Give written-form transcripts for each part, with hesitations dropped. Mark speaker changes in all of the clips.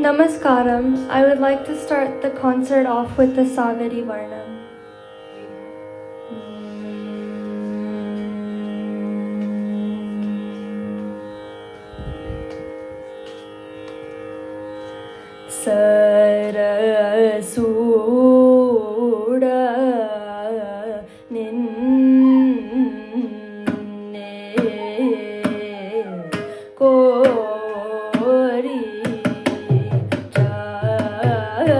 Speaker 1: Namaskaram. I would like to start the concert off with the Saveri Varnam. Sarasuda ninne kori chala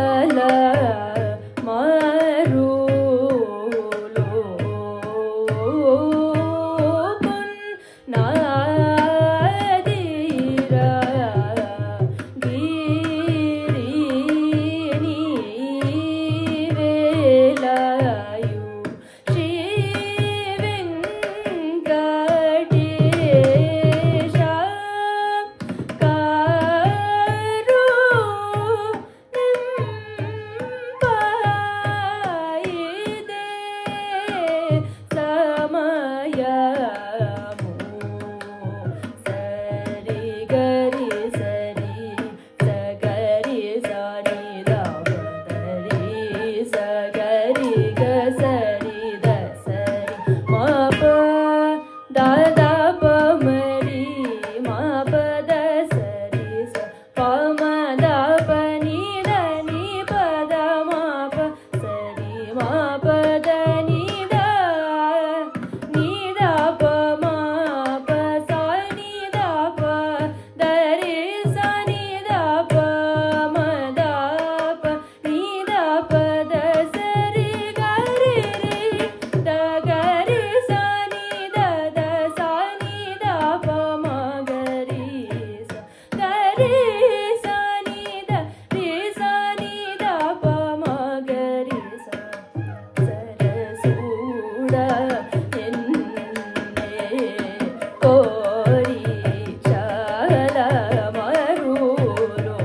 Speaker 1: marulo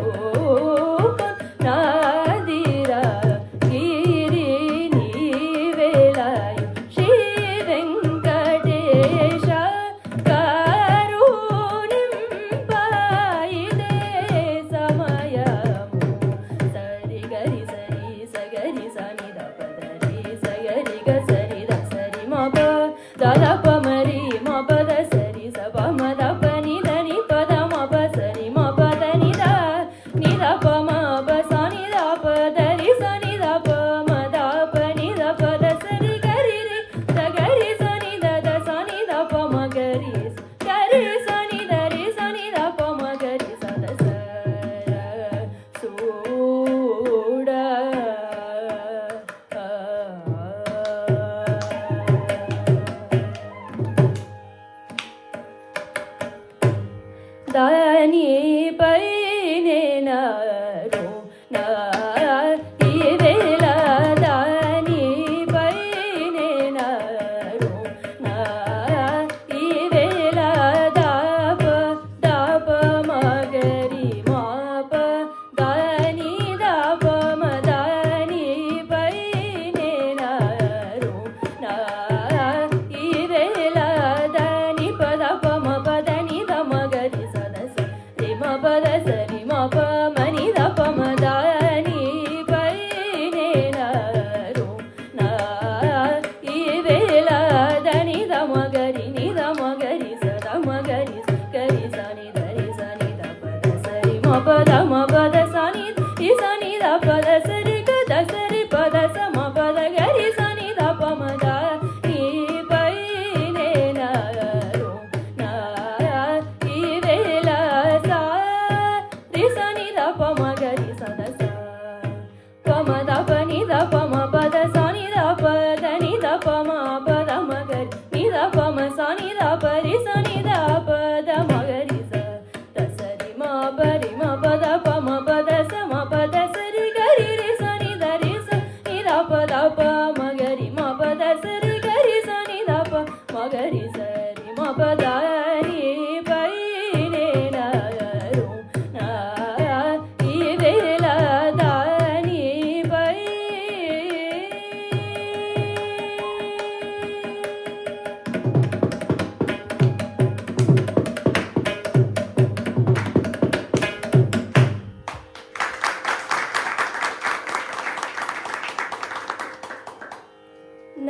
Speaker 1: nadira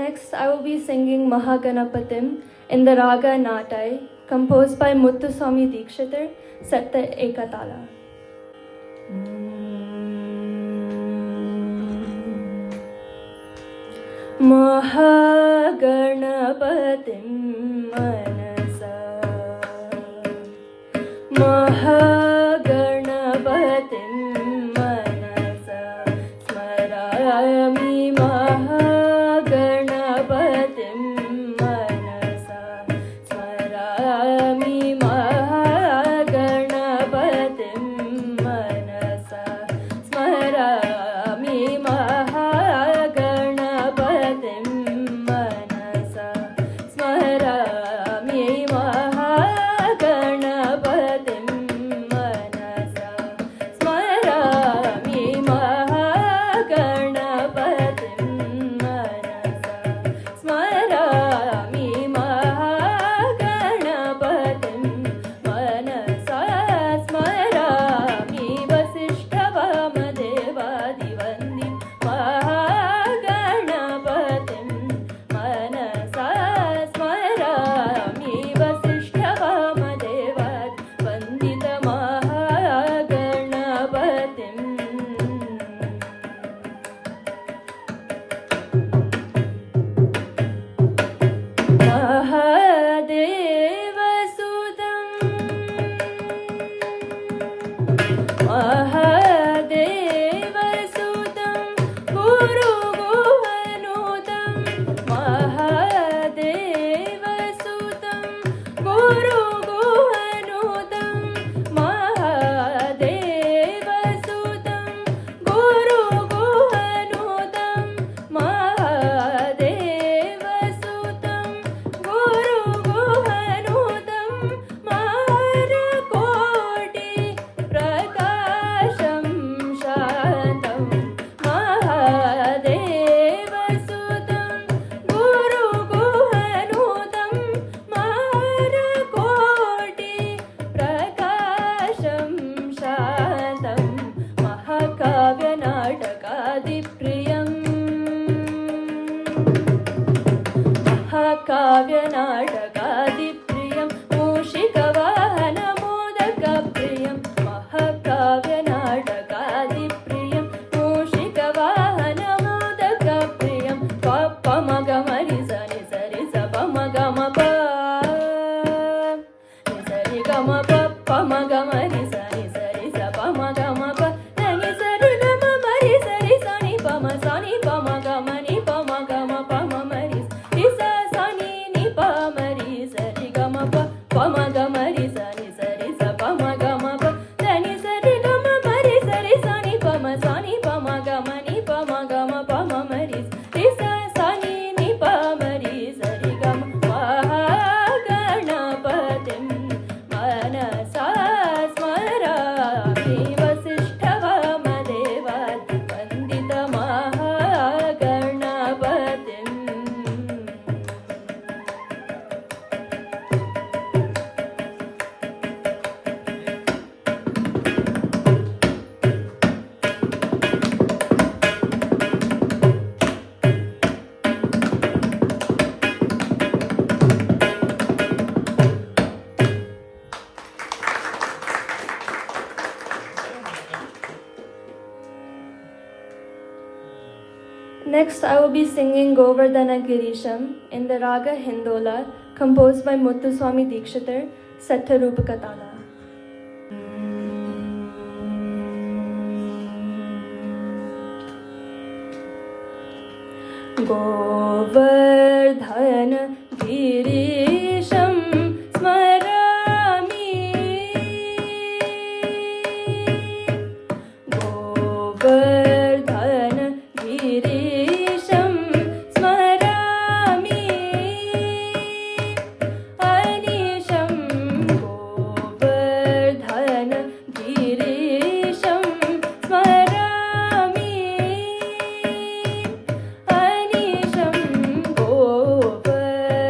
Speaker 1: Next, I will be singing Mahaganapatim in the Raga Natai, composed by Muthuswami Dikshitar, set to Ekatala. Mahaganapatim manasa, Mahaganapatim manasa, Smarami Mahaganapatim manasa, Smarami Mahaganapatim manasa, Smarami Mahaganapatim manasa, Smarami Mahaganapatim manasa, Smarami Mahaganapatim manasa, Smarami Mahaganapatim manasa, Smarami Vasishthavamadevaadivandim Mahaganapatim manasa, Smarami Vasishthavamadevaadvandita Mahaganapatim. Mahadevasudam, Mahadevasudam, Guru Guhanudam, Mahadevasudam, Guru Guhanudam, Mahadevasudam, Guru Guhanudam, Mahadevasudam, Guru Guhanudam, Maharakoti Prakasham Shantam, Mahadevasudam, Guru Guhanudam, Maharakoti Prakasham Shantam, Mahakavya Natakadipriyam, Mahakavya Natakadipriyam, Mushikavahanamodakapriyam, Mahakavya Natakadipriyam, Mushikavahanamodakapriyam, Papamagamarisa Nisarisa Pamagamapa, Nisarigamapa Pamagamarisa Nisarisa Pamagamapa, Nisarigamamarisani Pamasani Pamagamani Pamagama Pamamaris, Isa Sani Nipamaris, Rigamapa Pamagamarisa Nisarisa Pamagamapa, Nisarigamamarisani Pamasani Pamagamani Pamagama Pamamaris, Isa Sani Nipamaris, Rigama Mahaganapatim manasa, Smarami Vasishthavamadevaadvandita Mahaganapatim. Next, I will be singing Govardhana Girisham in the Raga Hindola, composed by Muthuswami Dikshitar, set to Rupakatala. Govardhana Girisham Smarami, Govardhana Girisham Smarami, Anisham Govardhana Girisham Smarami, Anisham Govardhana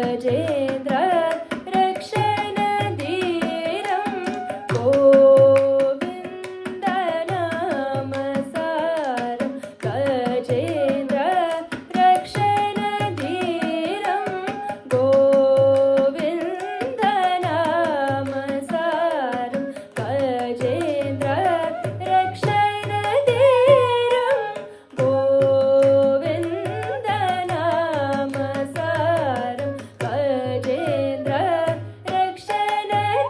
Speaker 1: Gajendra रक्षणधीरं गोविन्दनामसारं Gajendra रक्षणधीरं गोविन्दनामसारं Gajendra रक्षणधीरं गोविन्दनामसारं Gajendra रक्षणधीरं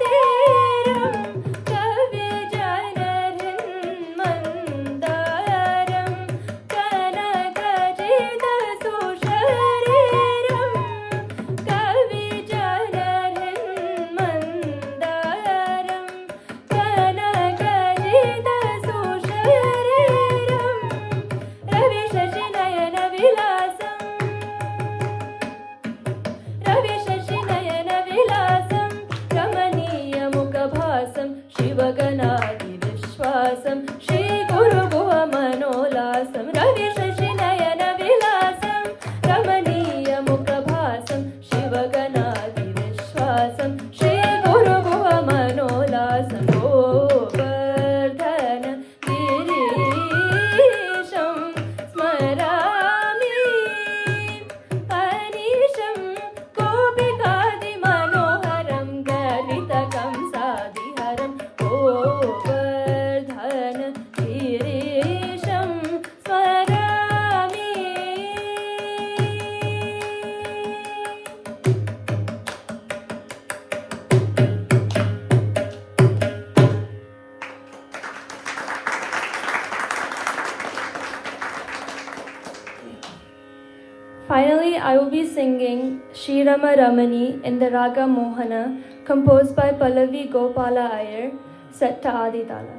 Speaker 1: कविजनहृन्मन्दारं कनकजितसुशरीरं कविजनहृन्मन्दारं कनकजितसुशरीरं रविशशिनयनविलासं रमणीयमुखभासं शिवगणादिविश्वासं श्रीगुरुभुवमनोल्लासं रविशशिनयनविलासं रमणीयमुखभासं शिवगणादिविश्वासं श्रीगुरुभुवमनोल्लासं Govardhan गिरीशं स्मरामि अनीशं गोपिकादिमनोहरं गलितकंसादिहरं गोवर्धन गिरीशं स्मरामि. Finally, I will be singing Shri Rama Ramani in the Raga Mohana, composed by Pallavi Gopala Iyer, set to Adi Tala.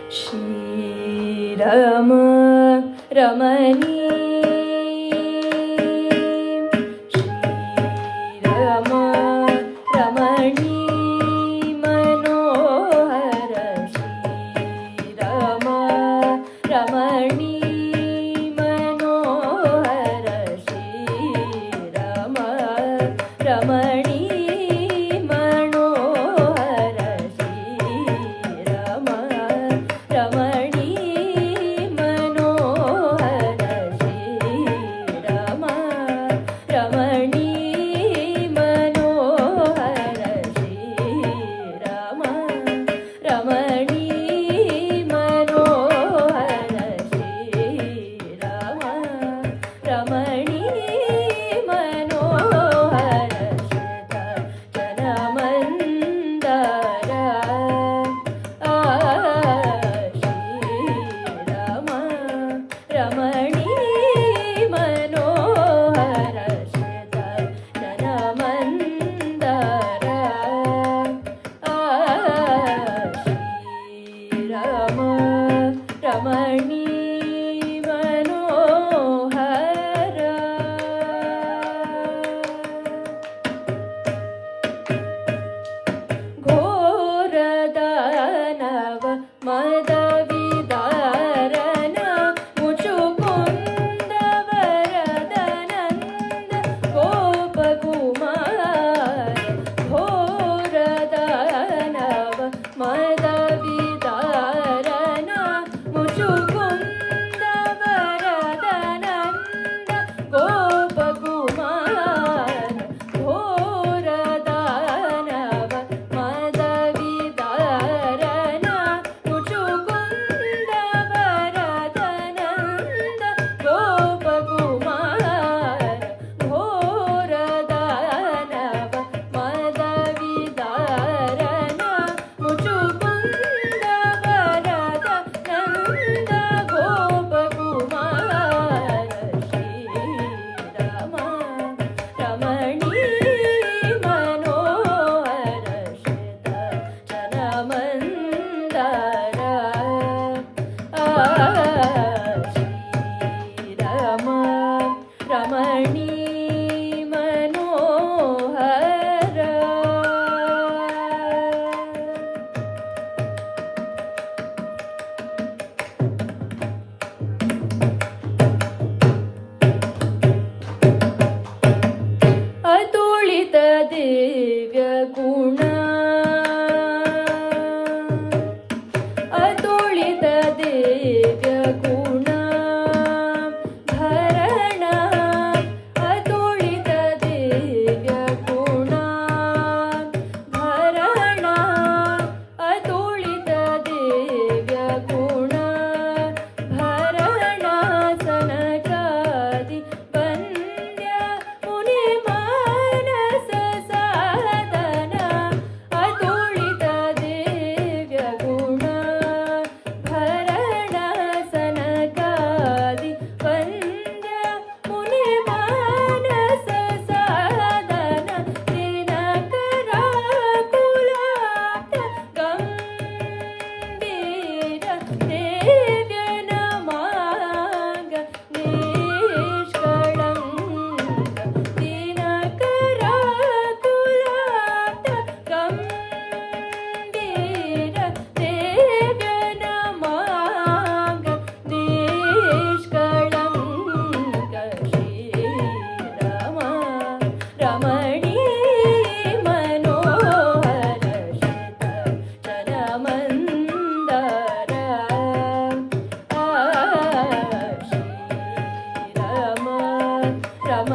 Speaker 1: Shri Rama Ramani, Shri Rama Ramani Manohara, Shri Rama Ramani Manohara, Shri Rama Ramani Manohara, Shri Rama Ramani Manohara, Shri Rama Ramani Manohara, Shri Rama Ramani Manohara, Shri Rama Ramani Manohara, Shri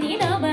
Speaker 2: ni da ba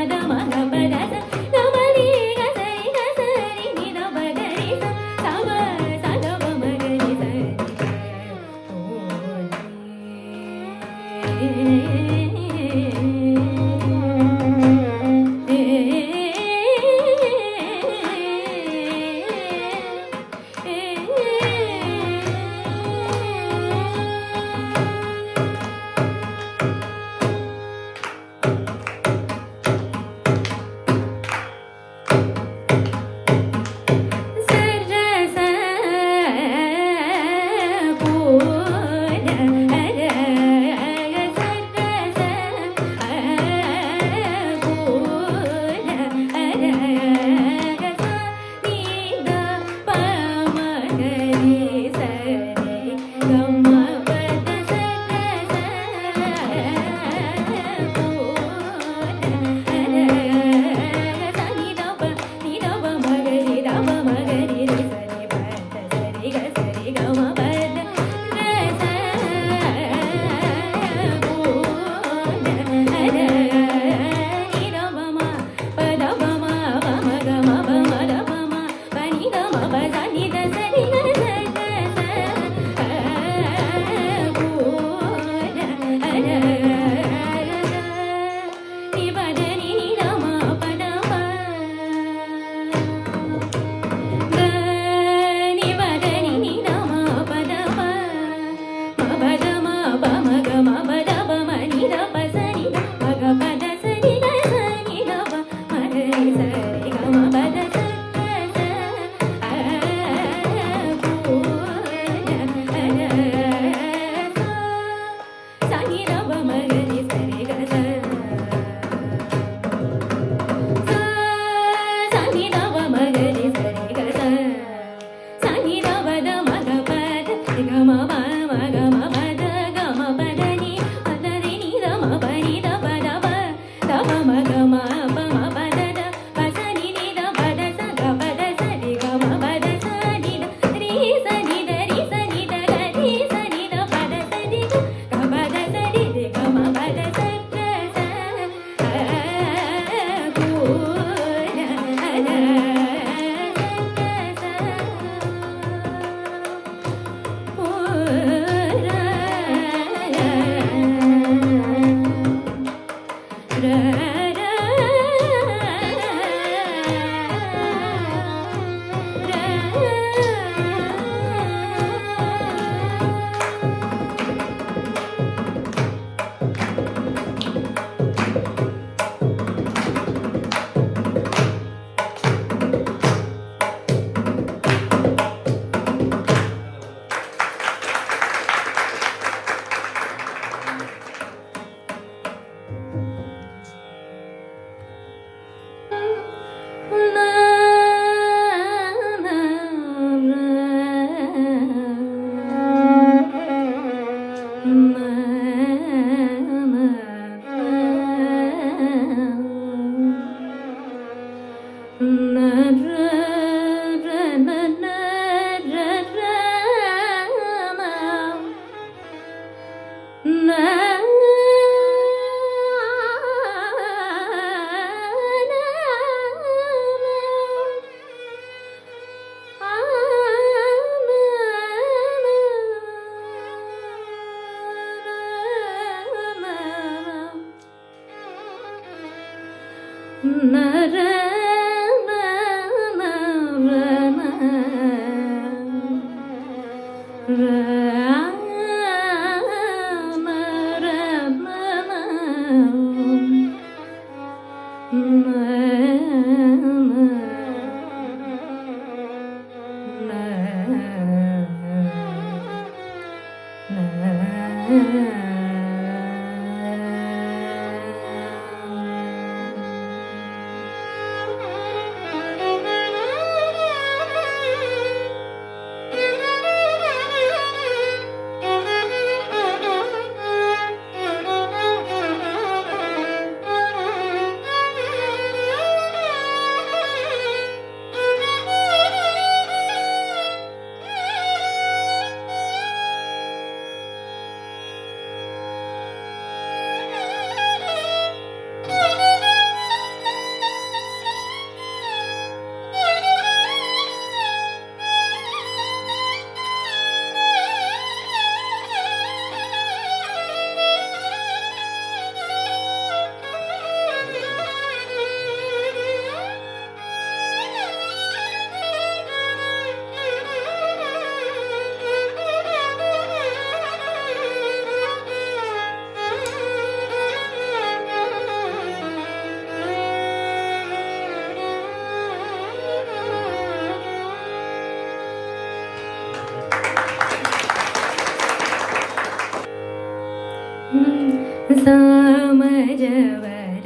Speaker 2: समजवर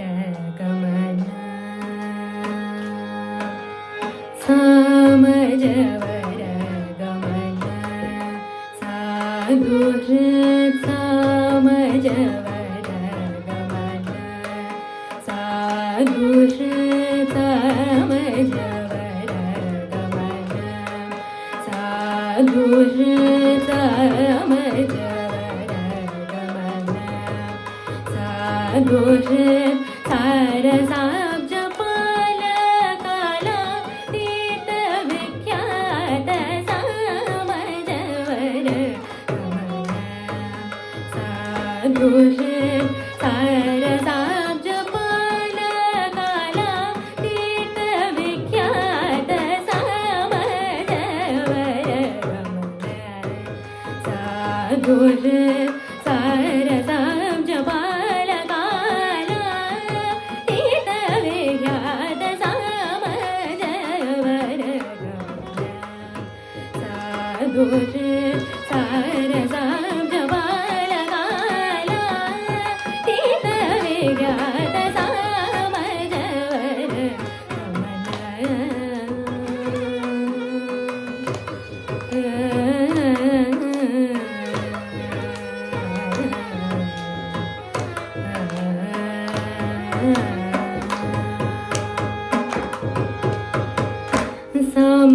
Speaker 2: गमन समजवर गमन साधुर समजवर गमन साधुर समजवर गमन साधुर दोष सार साब जपाल काला तीत विख्यात समजवर साधुष सार साब जपाल काला तीत विख्यात समजवर साधुष सार साब जपाल दोष सार साब जपाल काला तीत विख्यात समजवर गमन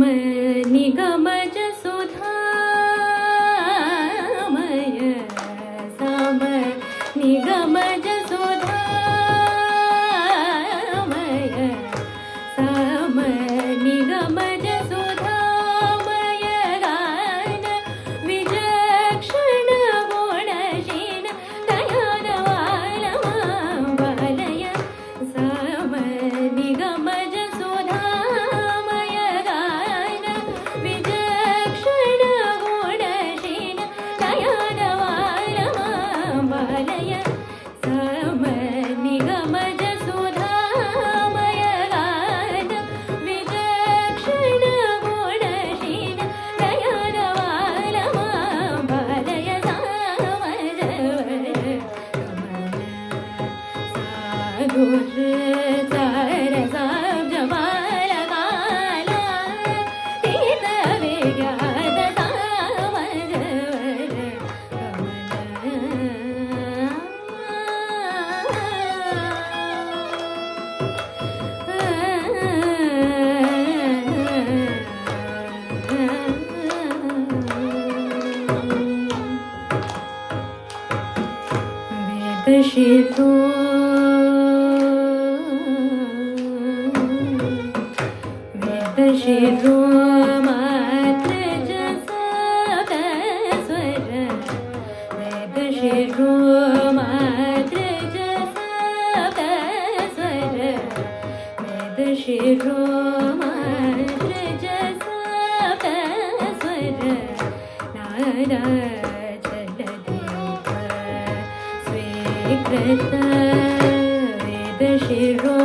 Speaker 2: निगमज सुधामय सम निगमज सुधामय सम निगमज सुधामय गान विचक्षण गुणशील दयावाल बालय सम निगमज सुधामय गान विचक्षण गुणशील दयावाल बालय सम निगमज सुधामय गान विचक्षण गुणशील दयावाल बालय साधुर चार साब जमाल गाला तीत विज्ञात सामजवर वेद शिरो वेद शिरो मात्र जसद स्वर वेद शिरो मात्र जसद स्वर वेद शिरो मात्र जसद स्वर नादा स्वीकृत वेद शिरो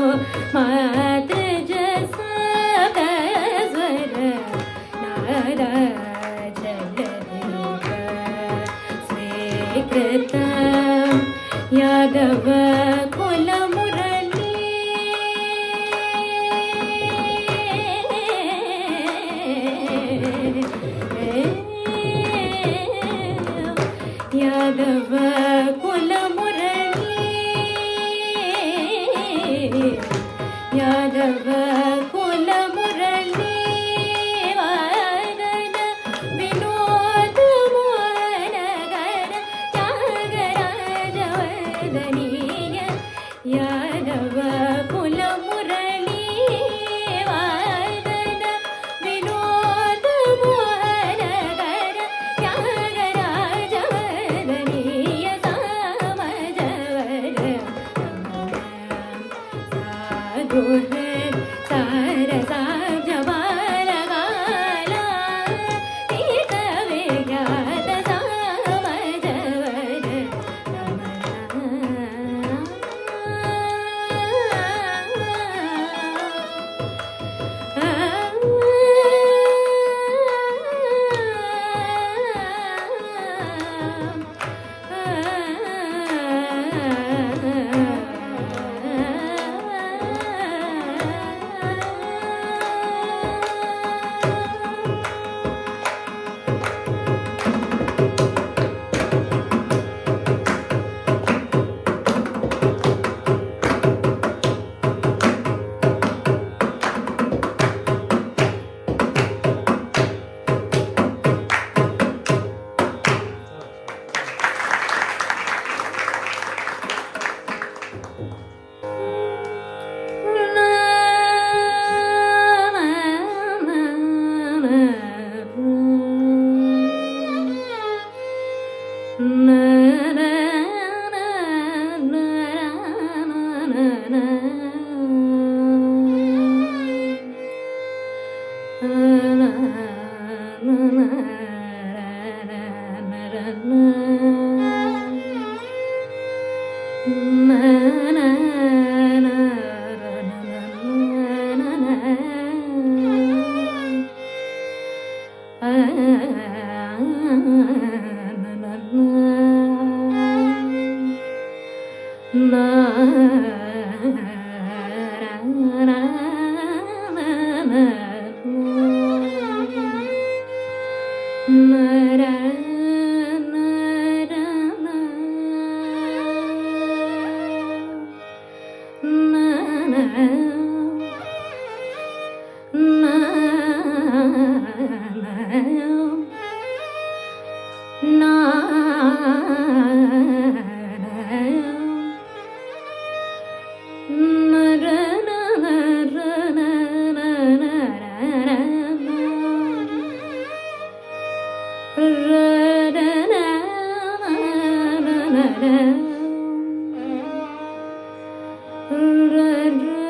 Speaker 2: मात्र जसद स्वर नादा जलदीप स्वीकृत यादव कुल मुरली यादव कुल मुरली यादव कुल मुरली वादन विनोद मोहन गर त्यागराज वर्दनीय यादव कुल मुरली वादन विनोद मोहन गर त्यागराज वर्दनीय सामजवर साधुर सार साब जमाल गाला तीत विज्ञात सामजवर na Thank you.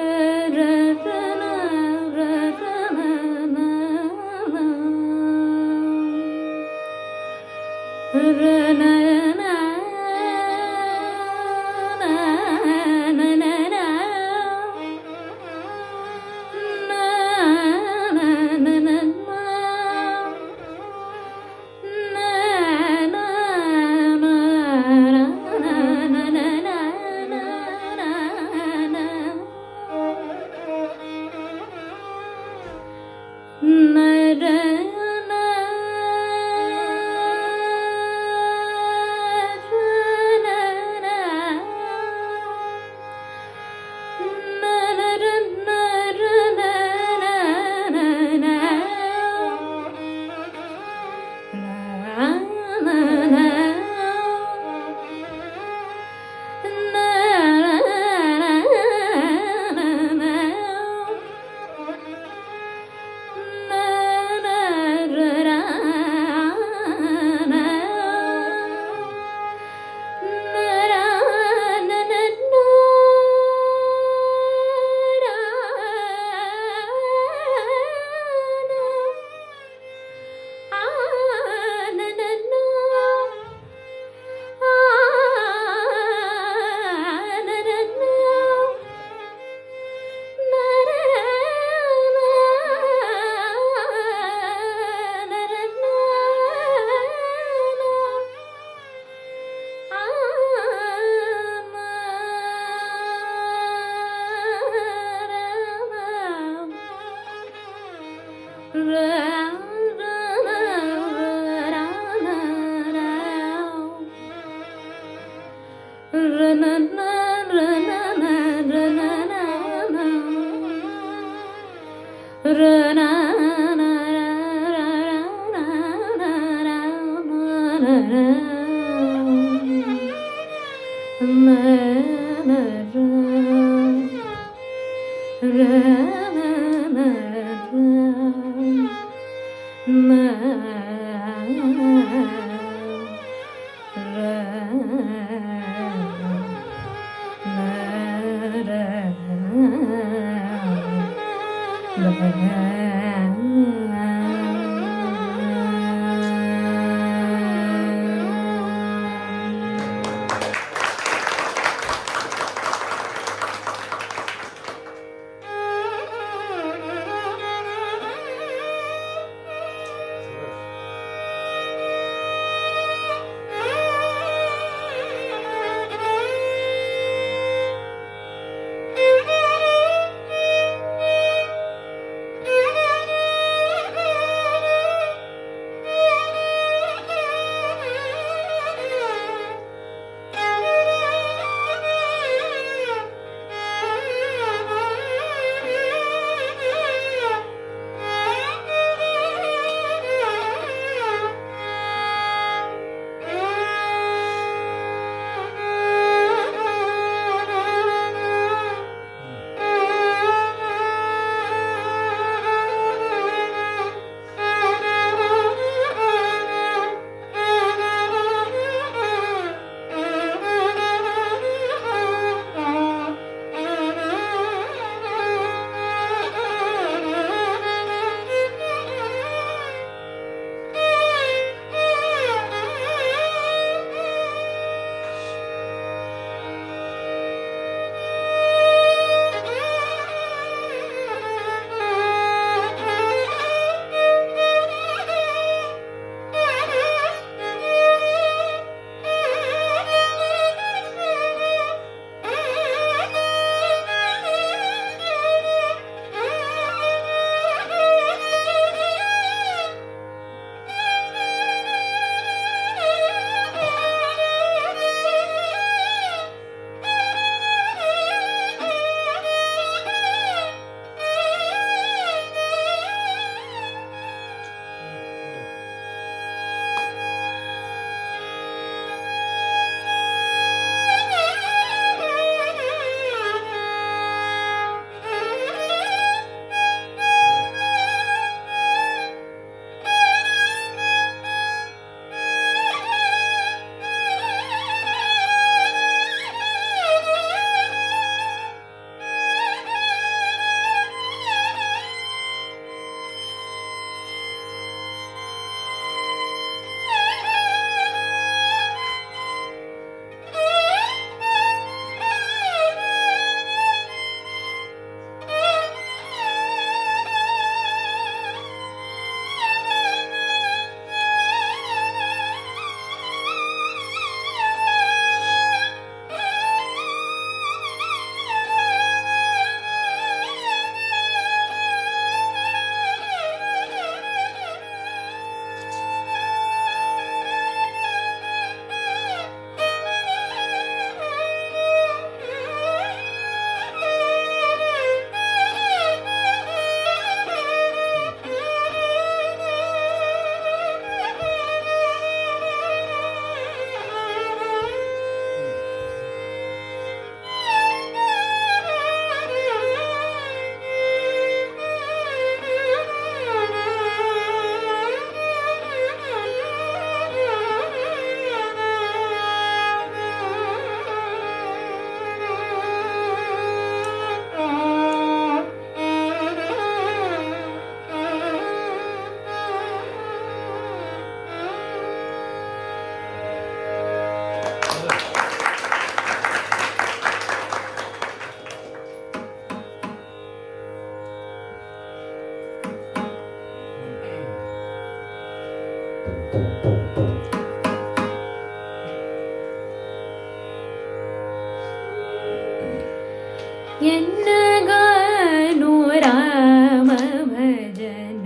Speaker 2: ಎನ್ನಗಾನು ರಾಮ ಭಜನ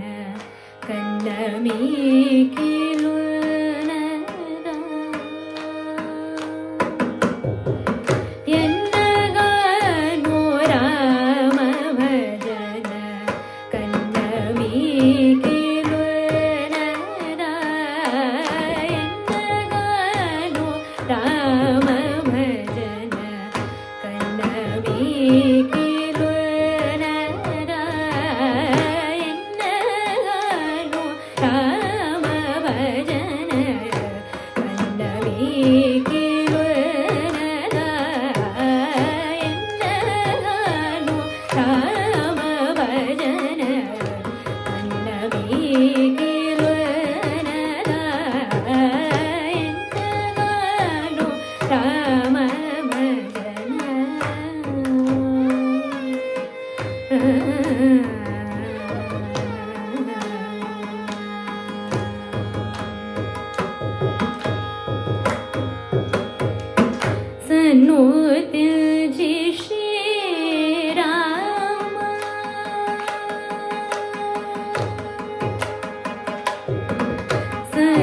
Speaker 2: ಕನ್ನ ಮೀಕಿಲು ಎನ್ನಗಾನು ರಾಮ ಭಜನ ಕನ್ನ ಮೀಕಿಲು ಎನ್ನಗಾನು ರಾಮ ಭಜನ ಕನ್ನ ಮೀಕಿಲು ಎನ್ನಗಾನು ರಾಮ ಭಜನ ಕನ್ನ ಮೀಕಿಲು ಎನ್ನಗಾನು ರಾಮ ಭಜನ ಕನ್ನ ಮೀಕಿಲು ಎನ್ನಗಾನು ರಾಮ सन्नुतिल जी श्री राम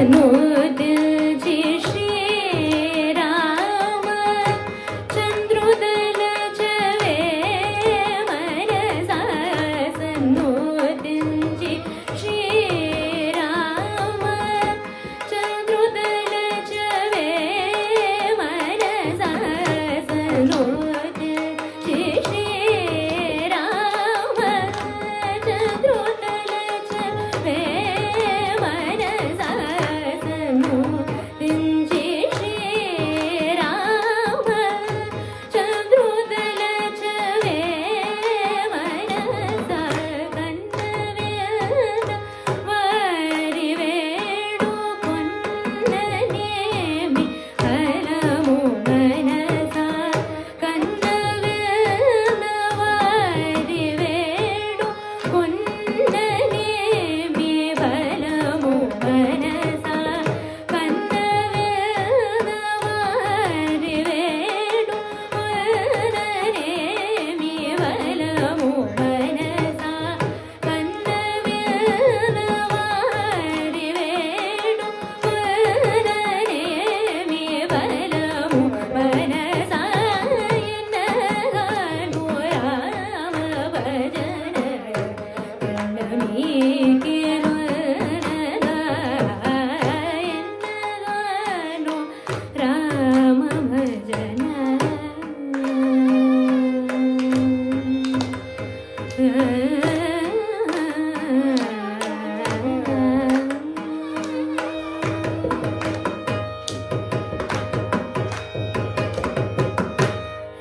Speaker 2: सन्नुतिल जी श्री राम चंद्रुदल जवे मनसा सन्नुतिल जी श्री राम चंद्रुदल जवे मनसा सन्नुतिल जी श्री राम चंद्रुदल जवे मनसा सन्नुतिल जी श्री राम चंद्रुदल जवे मनसा कन्नवेद वारिवेणु पुन्ननेमि फलमु मनसा कन्नवेद वारिवेणु पुन्ननेमि फलमु मनसा कन्नवेद वारिवेणु पुन्ननेमि फलमु मनसा कन्नवेद वारिवेणु पुन्ननेमि फलमु मनसा ಎನ್ನಗಾನು ರಾಮ ಭಜನ ಕನ್ನ ಮೀಕಿಲು ಎನ್ನಗಾನು ರಾಮ ಭಜನ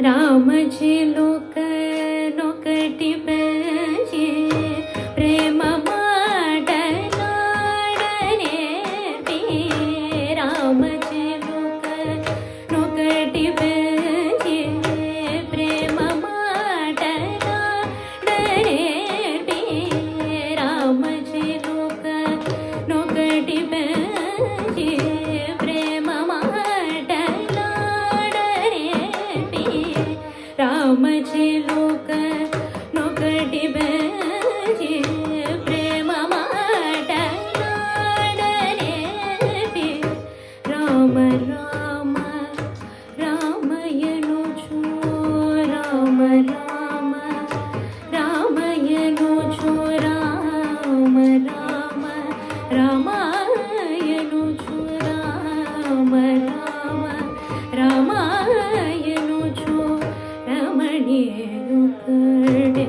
Speaker 2: రామజీ లోక నొకటి పెంచి ప్రేమ మాటలాడనేటి రామజీ లోక నొకటి పెంచి ప్రేమ మాటలాడనేటి రామజీ లోక నొకటి పెంచి ప్రేమ మాటలాడనేటి రామజీ లోక నొకటి పెంచి ప్రేమ మాటలాడనేటి రామ రామ రామయనుచు రామ రామ రామయనుచు రామ రామ రామాయనుచు రామ రామ రామాయనుచు రమణీయు కడే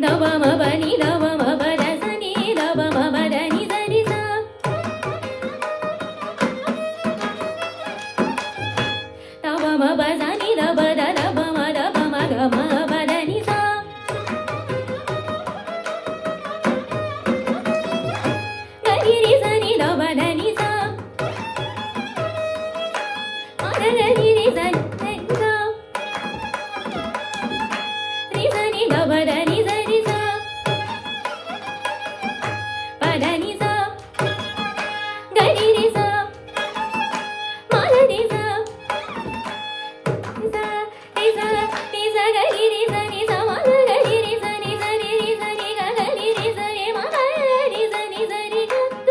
Speaker 2: ದವ ಮಬ ನಿ ದವ ಮಬ ದ ಸ ನಿ ದವ ಮಬ ದ ನಿ ಸ ನಿ ಸ ದವ ಮಬ ಸ ನಿ ದವ ದ ದವ ಮ ದವ ಮ ಗ ಮ ಬ ದ ನಿ ಸ ಗ ರಿ ರಿ ಸ ನಿ ದವ ದ ನಿ ಸ ಮ ದ ಗ ರಿ ರಿ ಸ ನಿ ಸ ರಿ ಸ ನಿ ದವ ದ ನಿ ಸ ರಿ ಸ ಪ ದ ನಿ ಸ ಗ ರಿ ರಿ ಸ ಮ ದ ನಿ ಸ ನಿ ಸ ನಿ ಸ ನಿ ಸ ಗ ರಿ ರಿ ಸ ನಿ ಸ ಮ ದ ಗ ರಿ ರಿ ಸ ನಿ ಸ ರಿ ರಿ ಸ ನಿ ಗ ಗ ರಿ ರಿ ಸ ರಿ ಮ ಗ ರಿ ಸ ನಿ ಸ ರಿ ಗ ಗ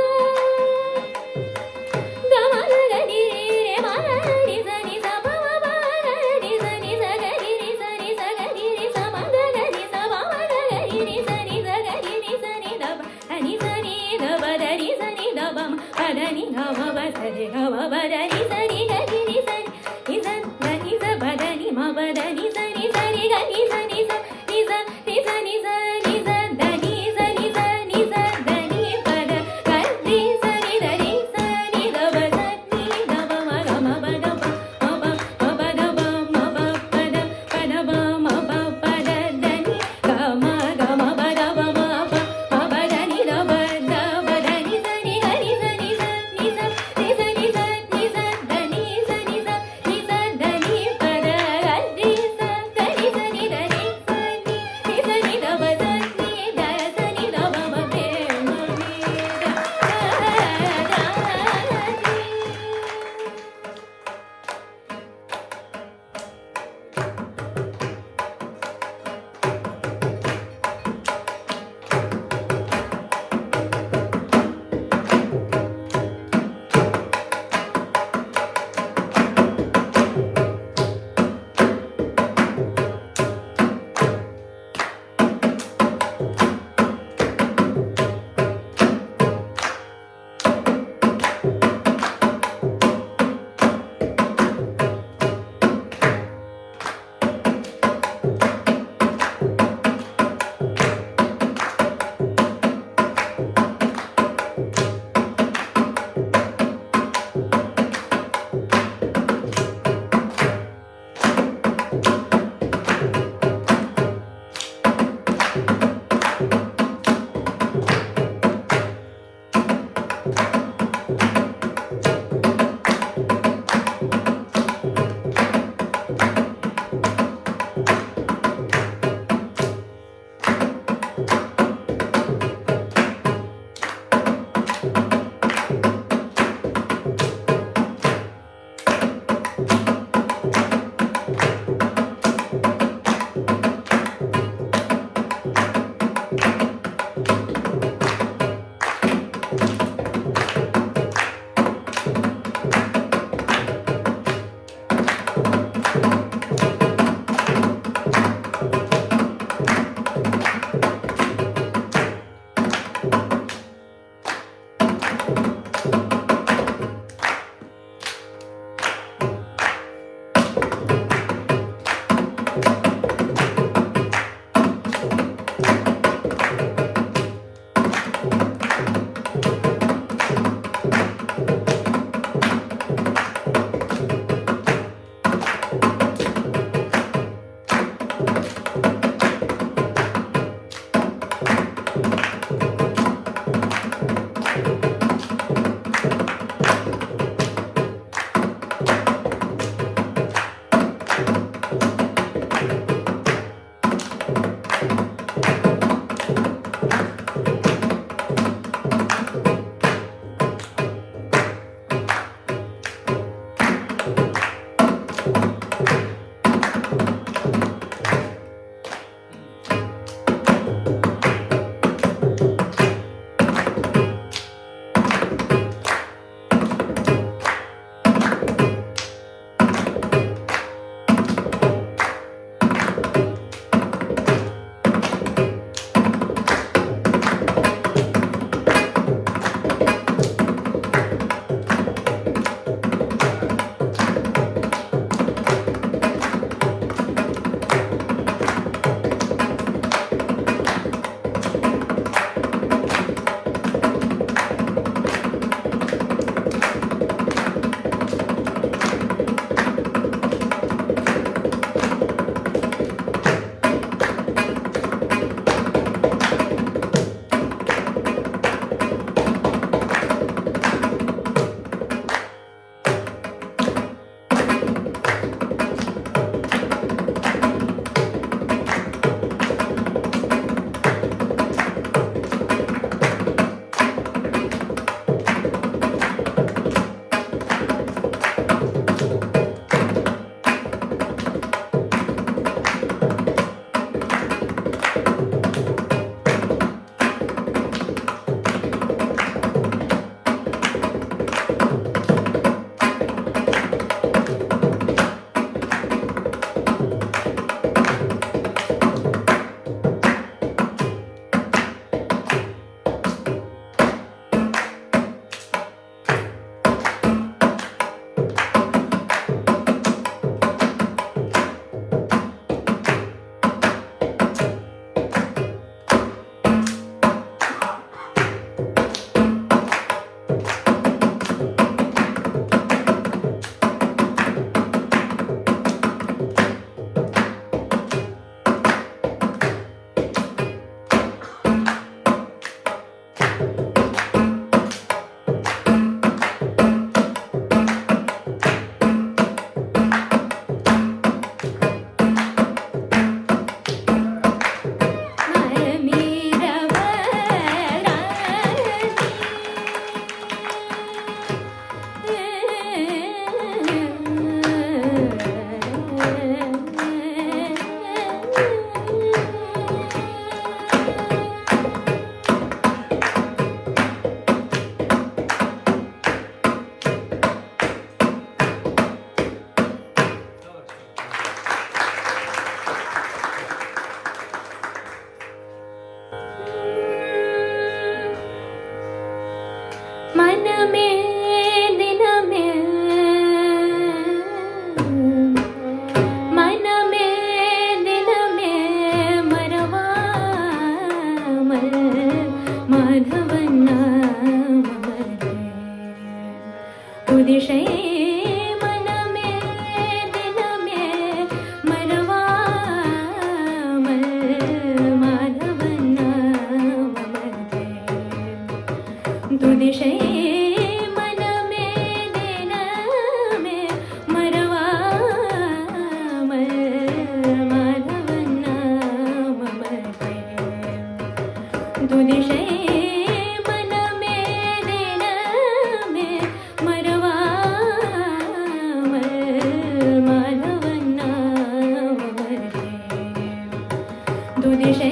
Speaker 2: ಗ ಮ ದ ಗ ರಿ ರಿ ರೆ ಮ ಗ ರಿ ಸ ನಿ ಸ ಪ ಮ ಪ ಗ ರಿ ಸ ನಿ ಸ ಗ ರಿ ರಿ ಸ ನಿ ಸ ಗ ರಿ ರಿ ಸ ಮ ಗ ಗ ರಿ ಸ ಪ ಮ ಗ ಗ ರಿ ರಿ ಸ ನಿ ಸ ಗ ರಿ ರಿ ಸ ನಿ ದ ಪ ನಿ ಸ ನಿ ದ ಪ ದ ರಿ ಸ ನಿ ದ ಪ ಮ ಪ ದ ನಿ ಗ ಮ ಪ ಸ ರಿ ಗ ಮ ಪ ದ ನಿ ಸ ರಿ ಗ ರಿ ರಿ ಸ ನಿ ಸ ದ ನಿ ಸ ಪ ದ ನಿ ಮ ಪ ದ ನಿ ಸ ನಿ ಸ ರಿ ಗ ನಿ ಸ ನಿ ಸ ನಿ ಸ ನಿ ಸ ನಿ ಸ ನಿ ಸ ದ ನಿ ಸ ನಿ ಸ ನಿ ಸ ದ ನಿ ಪ ದ ಗ ರಿ ಸ ನಿ ದ ರಿ ಸ ನಿ ದ ಪ ಸ ನಿ ದ ಪ ಮ ಗ ಮ ಪ ದ ಪ ಮ ಪ ಮ ಪ ದ ಪ ಮ ಪ ಪ ದ ಮ ಪ ಪ ದ ದ ನಿ ಗ ಮ ಪ ದ ಪ ಮ ಪ ಮ ಪ ದ ನಿ ದ ಪ ದ ಪ ದ ನಿ ಸ ನಿ ಗ ರಿ ಸ ನಿ ಸ ನಿ ಸ ನಿ ಸ ನಿ ಸ ನಿ ಸ ದ ನಿ ಸ ನಿ ಸ ನಿ ಸ ದ ನಿ ಪ ದ ಗ ರಿ ಸ ಗ ರಿ ಸ ನಿ ದ ರಿ ಸ ನಿ ಸ ನಿ ದ ಪ ಸ ನಿ ದ ಸ ನಿ ದ ಪ ಮ ಪೆ ಮ ನಿ ದ ದ ದ ನಿ मन में दिन में मन में दिन में मरवा माधवन उदिशे मन में दिन में मरवा माधवन तुदिशे मन में दिन में मरवा माधवन तुदिशे मन में दिन में मरवा माधवन तुदिशे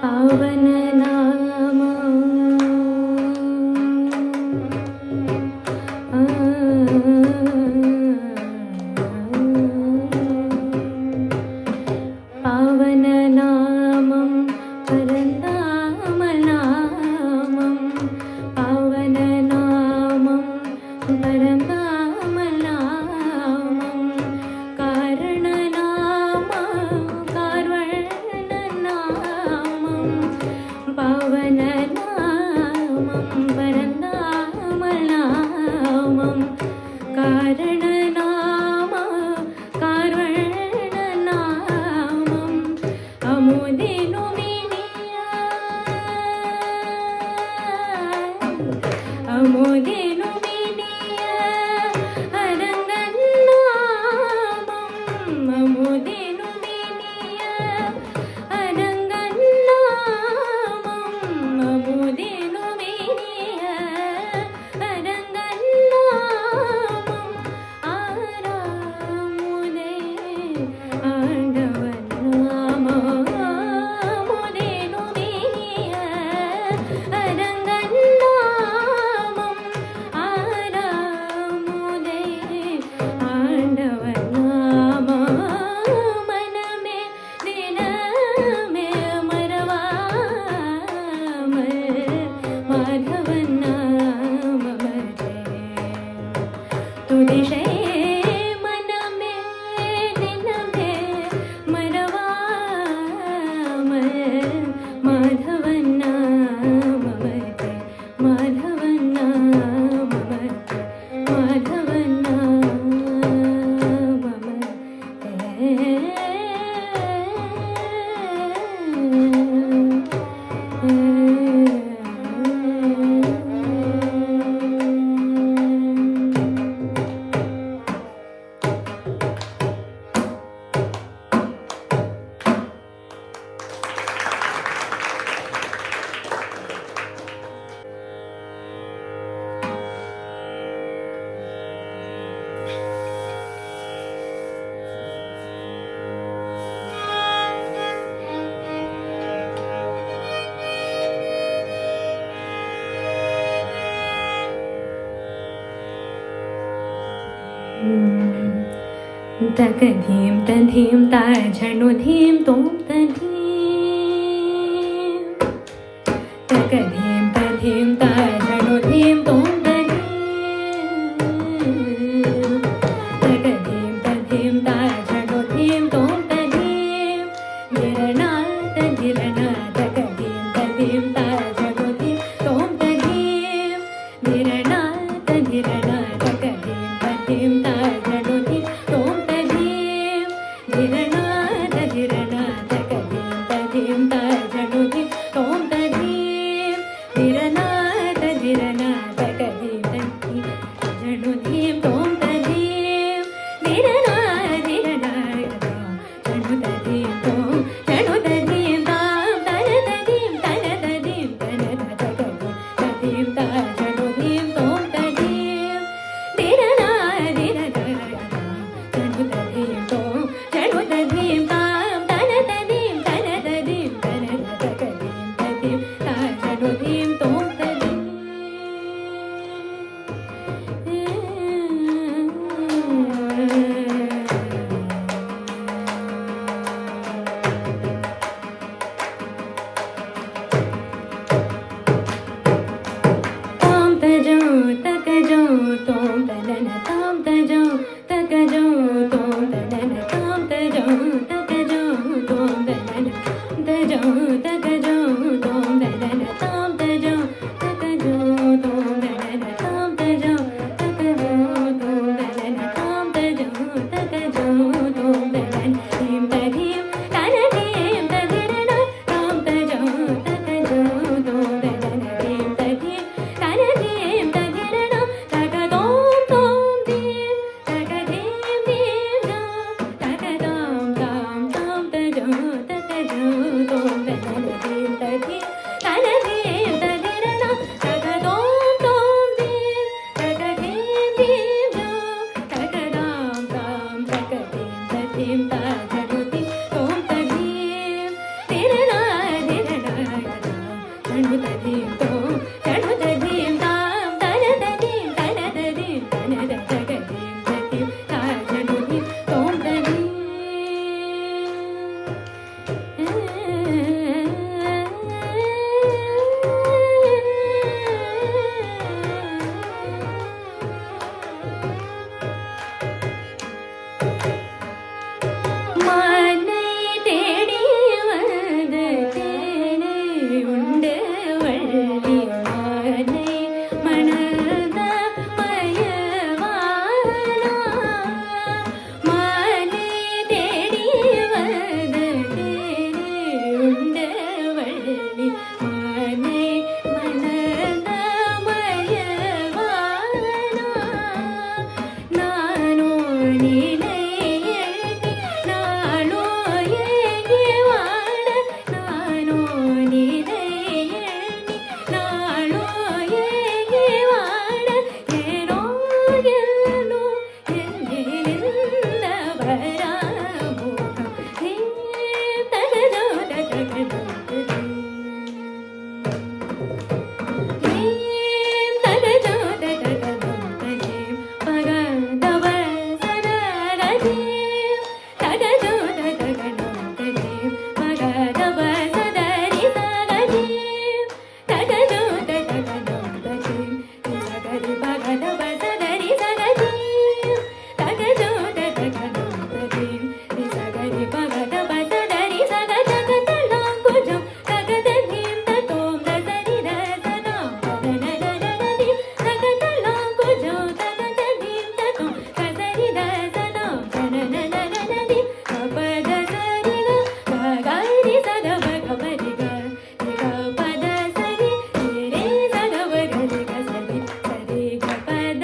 Speaker 2: पावन नाम पावन नामं परनामनामं पावन नामं परनामनामं कारणनाम कार्वणनामं पावन नामं परनामनामं कारणनाम कार्वणनामं अमुदिनु मिनिया अमुदिनु मिनिया अरंगन्नामं अमुदिनु मिनिया अरंगन्नामं अमुदिनु मिनिया अरंगन्नामं आरामुदे आंडवन्नामं अमुदिनु मिनिया अरंगन्नामं आरामुदे आंडवन्नामं मन में दिन में मरवा माधवन्नाम तुदिशे मन में दिन में मरवा माधवन्नाम माधवन्नाम माधवन्नाम तकधीं तधीं ताझणुधीं तों तधीं तकधीं तधीं ताझणुधीं तों तकधीं तधीं ताझणुधीं तों तधीं धिरनाथ धिरनाथ तकधीं तधीं ताझणुधीं तों तधीं धिरनाथ धिरनाथ तकधीं तधीं ताझणुधीं तों तधीं धिरनाथ धिरनाथ तकधीं तधीं ताझणुधीं तों तधीं धिरनाथ धिरनाथ तकधीं तधीं ताझणुधीं तों तधीं धिरनाथ धिरनाथ झणुतधीं तों झणुतधीं तां तनतधीं तनतधीं तनतधीं तधीं ताझणुधीं तों तधीं धिरनाथ धिरनाथ झणुतधीं तों झणुतधीं तां तनतधीं तनतधीं तनतधीं तधीं ताझणुधीं तों ताम तजो तकजो तों तनन ताम तजो तकजो तों तनन ताम तजो तकजो तों तनन तजो तकजो तों तनन ताम तजो तकजो तों तनन ताम तजो तकजो तों तनन ताम तजो तकजो तों तनन धीं तधीं तनधीं तधिरन ताम तजो तकजो तों तनन धीं तधीं तनधीं तधिरन तकदों तों धीं तकधीं धीं तों तकदां तां तां तजो तकजो तों तनन धीं तधीं तनधीं तधिरन तकदों तों धीं तकधीं धीं तों तकदां तां तकधीं तधीं ताझणुधीं तों तधीं धिरनाथ धिरनाथ झणुतधीं तों झणुतधीं तां तनतधीं तनतधीं तनतधीं तधीं ताझणुधीं तों तधीं மானை தேடி வந்து தேனை உண்டு வள்ளி மானை மணந்த மயவானா மானை தேடி வந்து தேனை உண்டு வள்ளி மானை மணந்த மயவானா நானோ நிலை எழுதி நானோ ஏகி வாட நானோ நிலை எழுதி நானோ ஏகி வாட ஏனோ என்னோ என்னிருந்த வராமுகம் நீ தகதோ தகதோ நீம் தகதோ தகதோ தகீம் பகதவ சதரதீம் தகதோ தகதோ தகீம் பகதவ சதரி சகதீம் தகதோ தகதோ தகீம் சகரி பகதவ சதரி சகதீம் தகதோ தகதோ தகீம் சகரி பகதவ சதரி சகதகதலாம் குஜம் தகதீம் ததோம் தசரி தசதாம் தனனனனனதீம் தகதலாம் குஜம் தகதீம் ததோம் தசரி தசதாம் தனனனனனதீம் கபதசரிக ககரி சதவ கபரிக கபதசரி ரே சதவ கரிக சரி சரி கபத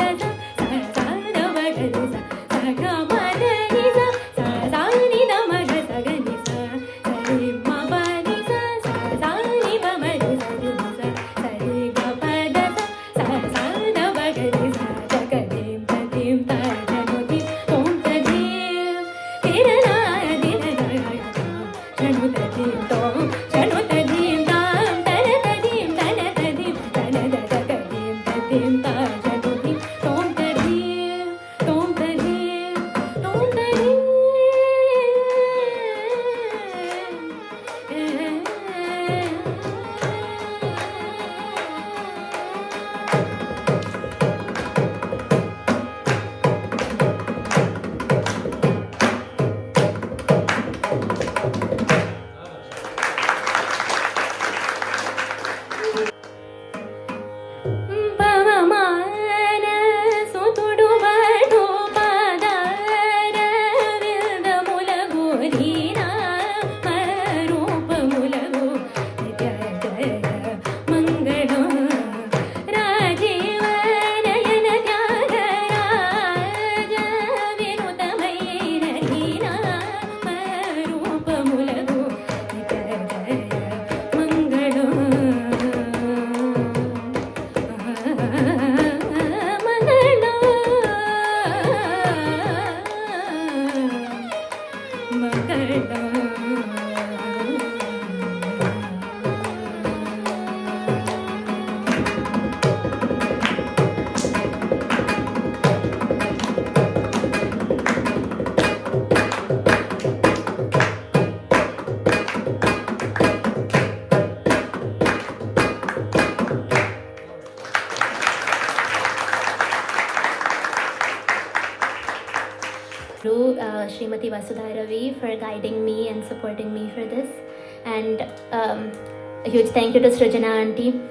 Speaker 2: Srimati Vasudha Ravi for guiding me and supporting me for this. And a huge thank you to Srijana Auntie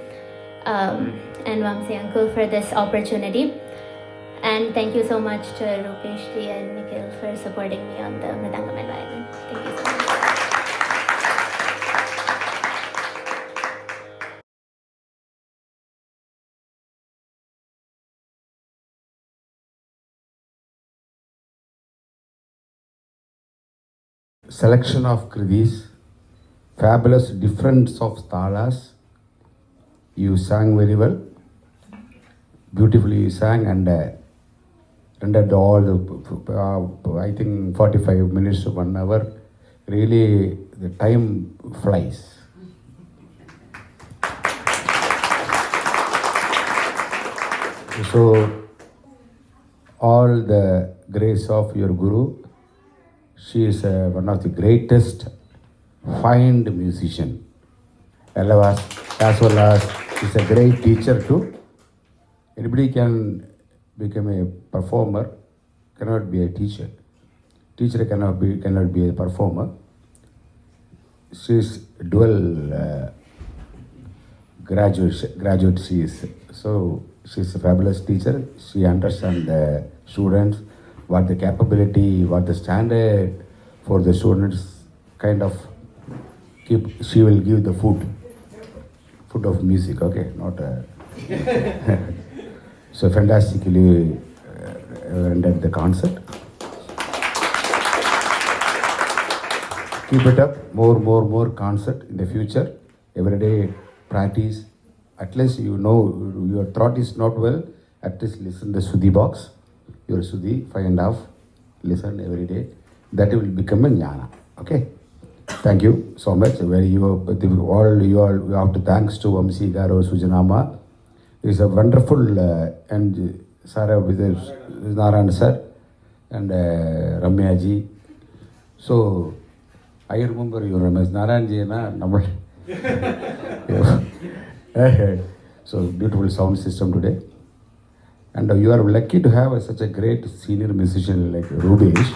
Speaker 2: and Vamsi Uncle for this opportunity. And thank you so much to Rupesh Ji and Nikhil for supporting me on the Mridangam and violin. Thank you so much.
Speaker 3: Selection of kridis, fabulous difference of talas. You sang very well, beautifully you sang, and rendered all the, I think 45 minutes to 1 hour. Really, the time flies. So, all the grace of your Guru. She is one of the greatest fine musician. As well as she's a great teacher too. Anybody can become a performer, cannot be a teacher. Teacher cannot be a performer. She is dual graduate she is. So she is a fabulous teacher. She understands the students, what the capability, what the standard for the students kind of keep. She will give the food of music, okay, not so fantastically rendered the concert. Keep it up, more concert in the future. Every day practice. At least you know your throat is not well. At least listen the Sudhi box. Your Sudhi 5.5. Listen every day. That will become a jnana. Okay. Thank you so much. You have to thanks to Vamsi Garo Sujanama. It's a wonderful and Sarah with Narayan sir and Ramya ji. So I remember you Ramesh Narayan ji na number. So beautiful sound system today. And you are lucky to have such a great senior musician like Rubesh.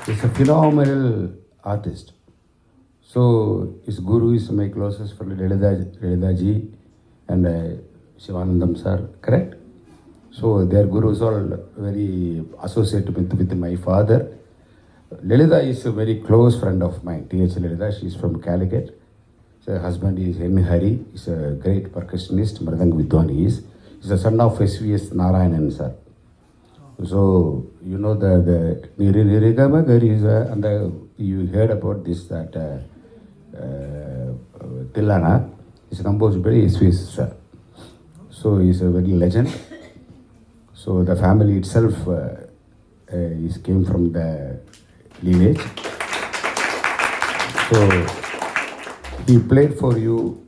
Speaker 3: He's a phenomenal artist. So his guru is my closest friend Lelida ji and Shivanandam sir, correct? So their gurus are very associated with my father. Lelida is a very close friend of mine, T.H. Lelida. She is from Calicut. Her husband is N. Hari. He's a great percussionist, Mridang Vidwan he is. He's the son of S.V.S. Narayanan sir. So, you know the Nirigama Gariza, and you heard about this, that Tillana is composed by S.V.S. sir. So, he's a very legend. So, the family itself came from the lineage. So, he played for you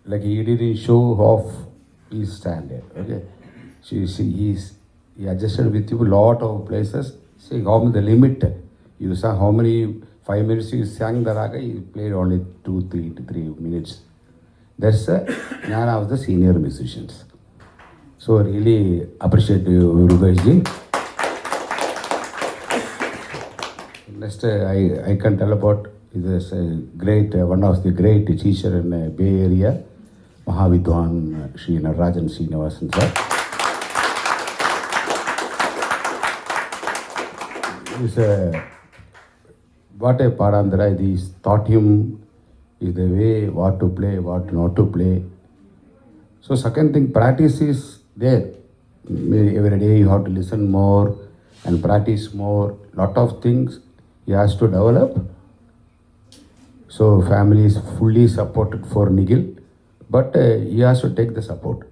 Speaker 3: like he didn't show off his standard. Okay, he adjusted with you a lot of places. See how many the limit you saw, how many 5 minutes you sang the raga. He played only 3 minutes. That's the jnana of the senior musicians. So really appreciate you, Rupesh ji. Next, I can tell about. He is a great, one of the great teachers in the Bay Area, Mahavidwan Sri Narajan Srinivasan sir. What a Parandra, he's taught him is the way what to play, what not to play. So second thing, practice is there. Every day you have to listen more and practice more. Lot of things he has to develop. So family is fully supported for Nikhil, but he has to take the support.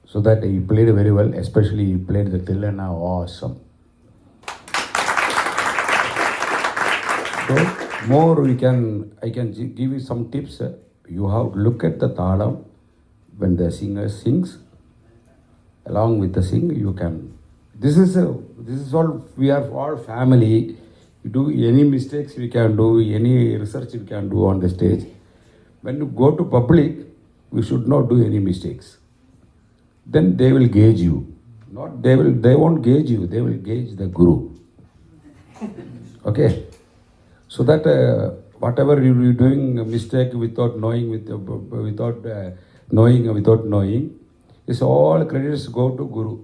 Speaker 3: So that he played very well, especially he played the Tillana awesome. So more I can give you some tips. You have to look at the talam when the singer sings. Along with the sing, you can. This is all. We are all family. You do any mistakes we can do, any research we can do on the stage. When you go to public, we should not do any mistakes. Then they will gauge you. Not they won't gauge you, they will gauge the guru. Okay? So that whatever you are doing a mistake without knowing, without knowing, is all credits go to guru.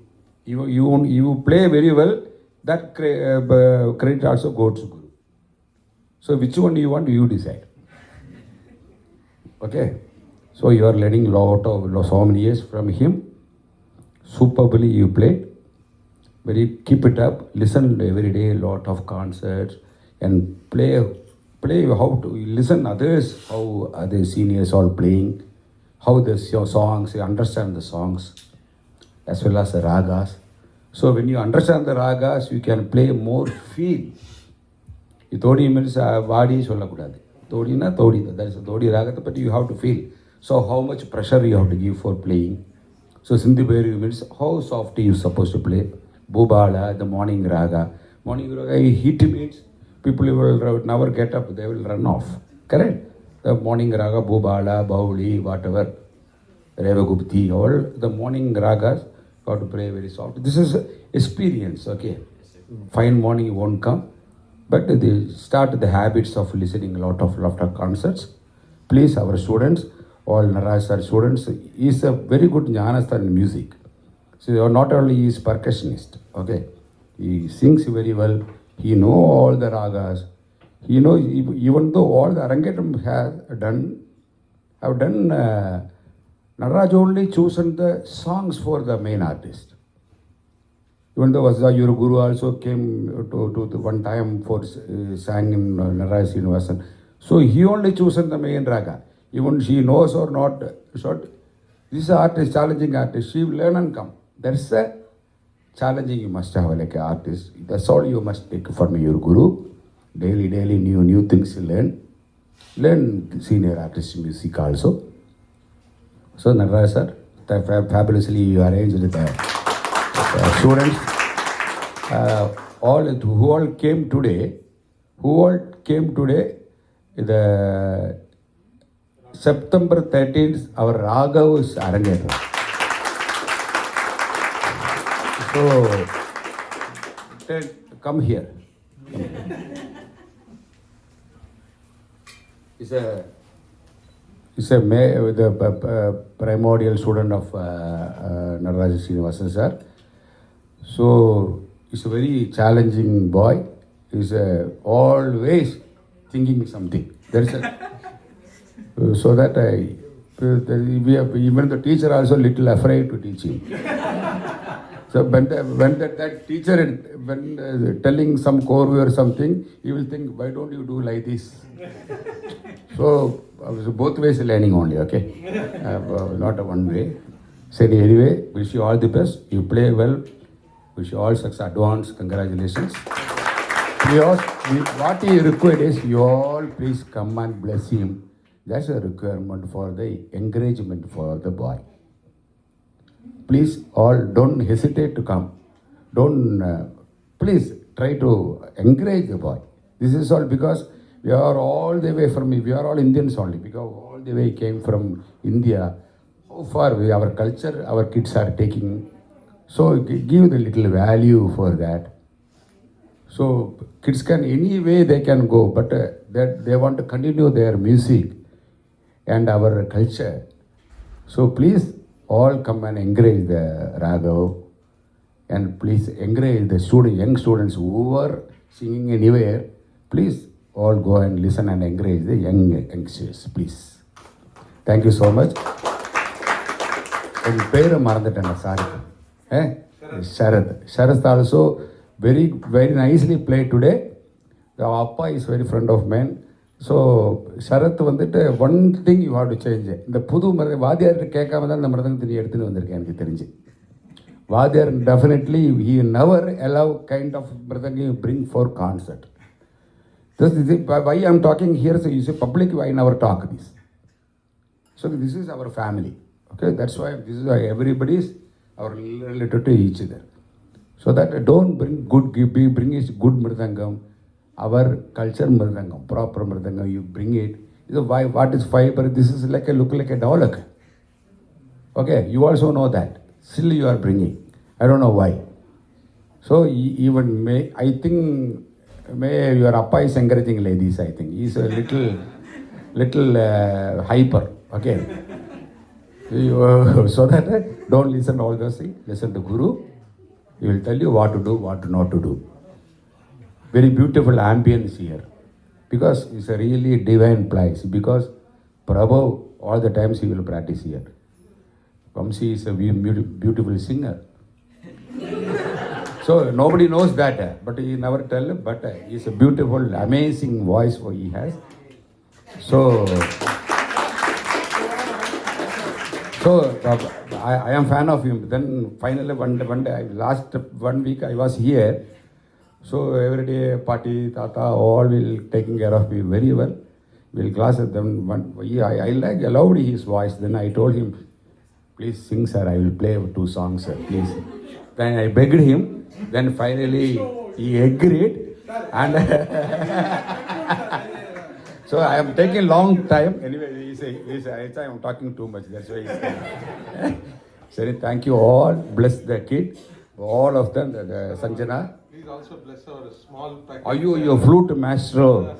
Speaker 3: You play very well, that credit also goes to guru. So which one you want, you decide. Okay? So you are learning so many years from him. Superbly you played. Keep it up. Listen every day, lot of concerts, and play how to listen others, how other seniors all playing, how the songs, you understand the songs, as well as the ragas. So when you understand the ragas, you can play more feel. Todi means vadi sollakudadu. Todi na todi. That is a todi raga, but you have to feel. So how much pressure you have to give for playing. So Sindhi Bhairavi means how soft you supposed to play. Bhubala, the morning raga. Morning raga, heat means people will never get up, they will run off. Correct? The morning raga, Bhubala, Bauli, whatever, Revagupti, all the morning ragas, you have to play very soft. This is experience, okay? Fine morning won't come, but they start the habits of listening a lot of concerts. Please, our students, all Naraj students, he is a very good Jnanasthar in music. So not only he is percussionist, okay? He sings very well. He know all the ragas. He knows, even though all the Arangetam have done, Naraj only chosen the songs for the main artist. Even though your guru also came to one time for sang in Naraj Srinivasan. So he only chosen the main raga. Even she knows or not, this artist, challenging artist, she will learn and come. That's a challenging you must have like an artist. That's all you must take from your guru. Daily, new things you learn. Learn senior artist music also. So Naraj sir, fabulously you arranged the students. Who all came today, the September 13th, our raga was Arangetam. So, come here. It's the primordial student of Naraj Srinivasan sir. So, he's a very challenging boy. He's always thinking something. There's so that even the teacher also little afraid to teach him. So when that teacher telling some choreo or something, he will think, why don't you do like this? So both ways learning only, okay? Not a one way. So anyway, wish you all the best. You play well. Wish you all success. Advance congratulations. What he required is you all please come and bless him. That's a requirement for the encouragement for the boy. Please all don't hesitate to come. Please try to encourage the boy. This is all because we are all the way from, we are all Indians only, because all the way came from India. How far our culture, our kids are taking. So give the little value for that. So kids can, any way they can go, but that they want to continue their music and our culture. So please all come and encourage the Raghav, and please encourage the young students who are singing anywhere. Please all go and listen and encourage the youngsters, please. Thank you so much. And Pera Marandatana, sorry. Sharad also very nicely played today. The Appa is very friend of mine. So Sharath வந்துட்டு one thing you have to change. இந்த புது வாத்தியார்கிட்ட கேட்காம தான் இந்த மிருதங்கத்தை நீ எடுத்துன்னு வந்திருக்கேன் எனக்கு தெரிஞ்சு. வாத்தியார் definitely he never allow kind of மிருதங்க you bring for concert. This is why I am talking here. So you say public, I never talk this. So this is our family. Okay, that's why this is why everybody is our related to each other. So that don't bring bring is good mridangam, our culture mridangam, proper mridangam, you bring it. So why, what is fiber? This is like look like a dholak. Okay, you also know that. Still you are bringing. I don't know why. So even I think your appa is encouraging ladies. I think he's a little hyper. Okay. So that don't listen all those things. Listen to Guru. He will tell you what to do, what not to do. Very beautiful ambience here, because it's a really divine place. Because Prabhu all the times he will practice here. Vamsi is a beautiful singer. So nobody knows that, but he never tell. But he's a beautiful, amazing voice what he has. So I am fan of him. Then finally one day, last 1 week I was here. So every day party, tata, all will taking care of me very well. We'll class at them. I allowed his voice. Then I told him, please sing, sir. I will play 2 songs, sir. Please. Then I begged him. Then finally he agreed. And so I am taking long time. Anyway, I am talking too much. That's why he's saying. Sorry, thank you all. Bless the kid. All of them. The Sanjana.
Speaker 4: Please also bless our small package.
Speaker 3: Are you your flute maestro?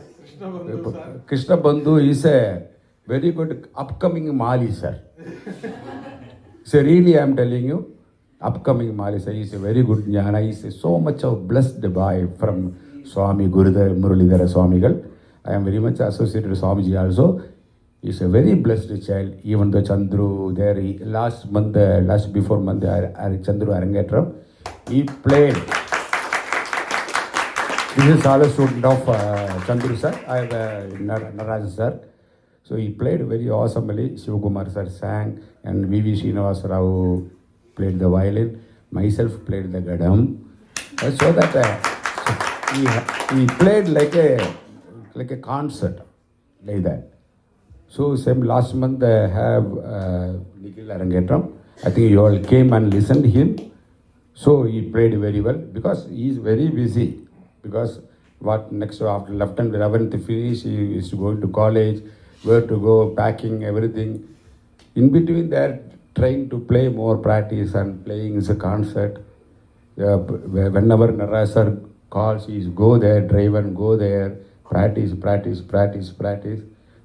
Speaker 3: Krishna Bandhu is a very good upcoming Mali, sir. So really I am telling you, upcoming Mali, sir, is a very good jnana. He is so much of blessed by from Swami Gurudhara Muralidhara Swamigal. I am very much associated with Swamiji also. He is a very blessed child. Even though Chandru there, before month, Chandru Arangetram, he played. This is all a student of Chandru sir, I have Narajan sir. So he played very awesomely. Shivakumar sir sang, and V.V. Srinivasa Rao played the violin. Myself played the gadam. So that he played like a concert, like that. So same last month I have Nikhil Arangetram. I think you all came and listened to him. So he played very well because he is very busy. Because what next after 11th finish, he is going to college, where to go, packing, everything. In between that, trying to play more practice and playing is a concert. Whenever Naraj sir calls, he is go there, drive and go there, practice.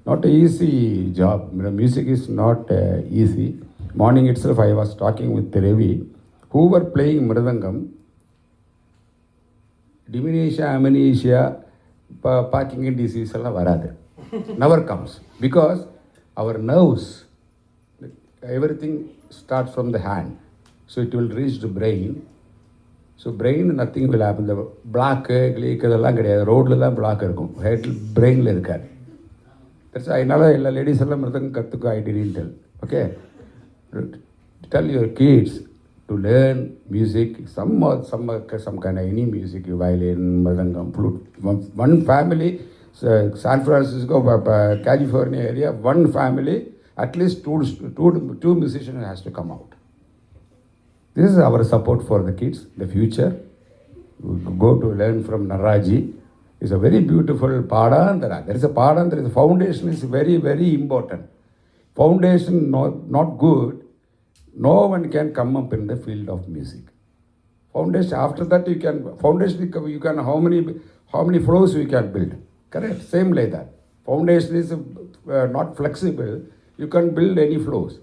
Speaker 3: Not an easy job. Music is not easy. Morning itself, I was talking with Ravi, who were playing Mridangam. Dementia, amnesia, Parkinson disease never comes, because our nerves, everything starts from the hand, so it will reach the brain. So brain, nothing will happen. The black, road black, head brain. That's why ladies I didn't tell. Okay, tell your kids to learn music, some kind of any music, violin, mridangam, flute. One family, San Francisco, California area, one family, at least two musicians has to come out. This is our support for the kids, the future. Go to learn from Naraji. It's a very beautiful padandara. There is a padandara. The foundation is very, very important. Foundation not good, no one can come up in the field of music. Foundation, after that you can how many floors you can build. Correct? Same like that. Foundation is not flexible. You can build any floors.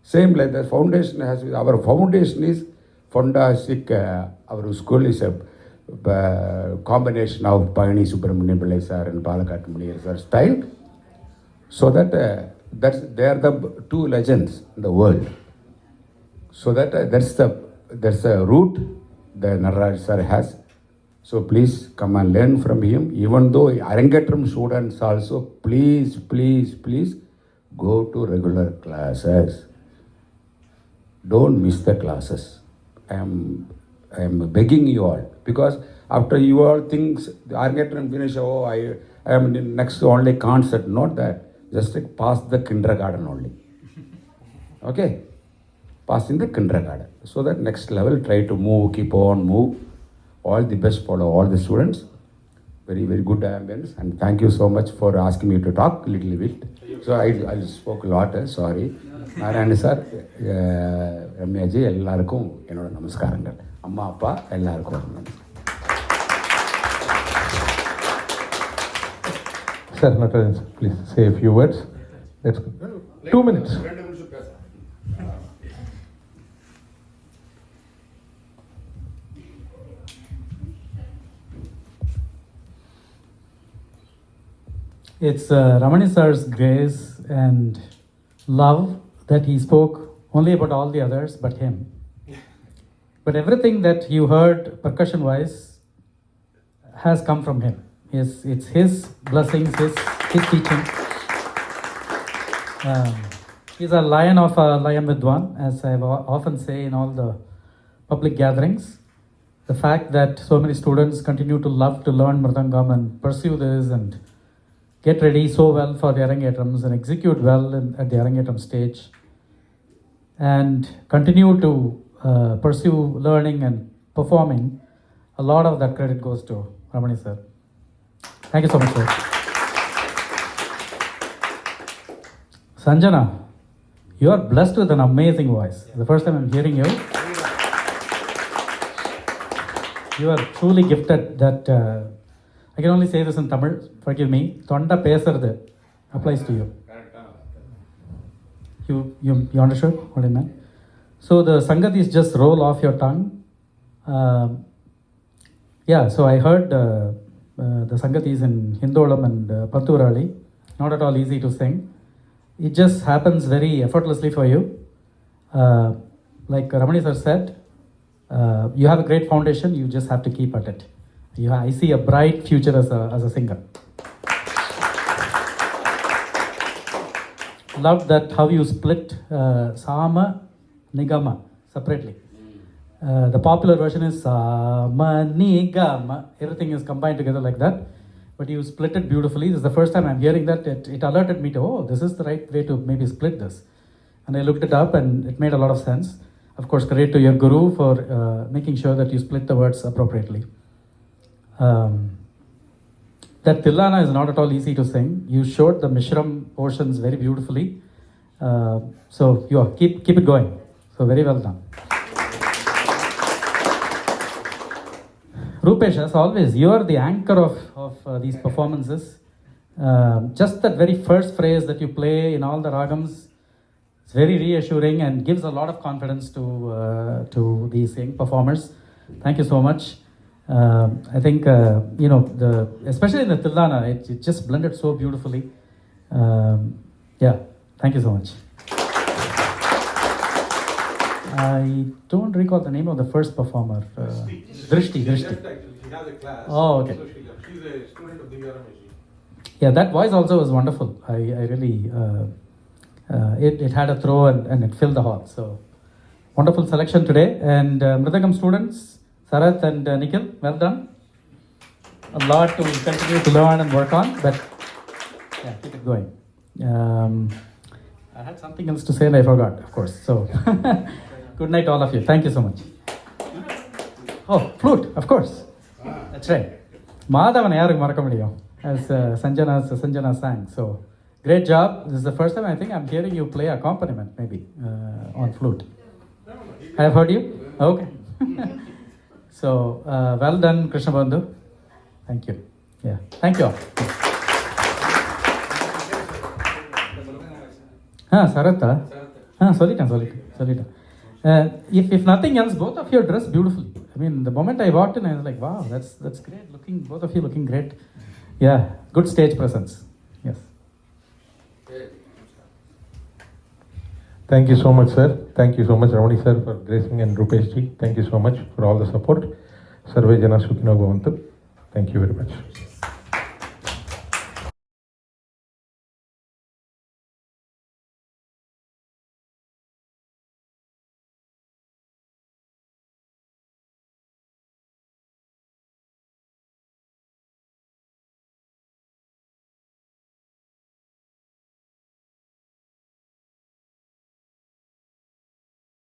Speaker 3: Same like that. Our foundation is fantastic. Our school is a combination of Payani Subramanian Pillai sir and Palakat Munir sir style. So that they are the 2 legends in the world. So that's the route the Naraj sir has. So please come and learn from him. Even though Arangetram students also, please go to regular classes. Don't miss the classes. I am begging you all, because after you all think Arangetram finish, I am next only concert. Not that. Just pass the kindergarten only. Okay. Pass in the kindergarten. So that next level, try to move, keep on move. All the best for all the students. Very, very good ambience. And thank you so much for asking me to talk a little bit. So I spoke a lot, sorry. Narayana sir, ரம்யாஜி எல்லாருக்கும் என்னோட நமஸ்காரங்கள். அம்மா அப்பா எல்லாருக்கும் நன்றி.
Speaker 4: Sir, Natarajan, sir, please say a few words. Let's go. 2 minutes.
Speaker 5: It's Ramani sir's grace and love that he spoke only about all the others but him. But everything that you heard percussion wise has come from him. It's his blessings, his teaching. He's a lion of a lion Vidwan, as I often say in all the public gatherings. The fact that so many students continue to love to learn Mridangam and pursue this and get ready so well for the Arangetrams and execute well at the Arangetram stage and continue to pursue learning and performing, a lot of that credit goes to Ramani sir. Thank you so much, sir. Sanjana, you are blessed with an amazing voice. The first time I'm hearing you, you are truly gifted that I can only say this in Tamil, forgive me. Thonda pesaradu applies to you. You understood what I meant? So the Sangatis just roll off your tongue. Yeah, so I heard the Sangatis in Hindolam and Patturali. Not at all easy to sing. It just happens very effortlessly for you. Like Ramani sir said, you have a great foundation, you just have to keep at it. I see a bright future as a singer. Love that how you split Sama, Nigama separately. The popular version is Sama, Nigama. Everything is combined together like that. But you split it beautifully. This is the first time I'm hearing that. It alerted me to, oh, this is the right way to maybe split this. And I looked it up and it made a lot of sense. Of course, credit to your guru for making sure that you split the words appropriately. That Tillana is not at all easy to sing. You showed the Mishram portions very beautifully. So keep it going. So very well done. Rupesh, as always, you are the anchor of these performances. Just that very first phrase that you play in all the ragams, it's very reassuring and gives a lot of confidence to these performers. Thank you so much. I think, especially in the Tillana, it just blended so beautifully. Yeah, thank you so much. I don't recall the name of the first performer. Drishti.
Speaker 4: She has a class.
Speaker 5: Oh, okay.
Speaker 4: So she's a student of Divya Ramesh.
Speaker 5: Yeah, that voice also was wonderful. I really, it had a throw and it filled the hall. So, wonderful selection today. And Mridangam students, Sarath and Nikhil, well done. A lot to continue to learn and work on, but yeah, keep it going. I had something else to say and I forgot, of course. So, good night all of you. Thank you so much. Oh, flute, of course. That's right. Madhavan yaru maraka mudiyum, as Sanjana sang. So, great job. This is the first time I think I'm hearing you play accompaniment, maybe, on flute. I have heard you? Okay. So, well done, Krishna Bandhu. Thank you. Yeah, thank you all. Saratha? Solita. If nothing else, both of you are dressed beautifully. I mean, the moment I walked in, I was like, wow, that's great. Both of you looking great. Yeah, good stage presence. Yes.
Speaker 4: Thank you so much, sir. Thank you so much, Ramani sir, for gracing and Rupesh ji. Thank you so much for all the support. Sarve Jana Sukhino Bhavantu. Thank you very much.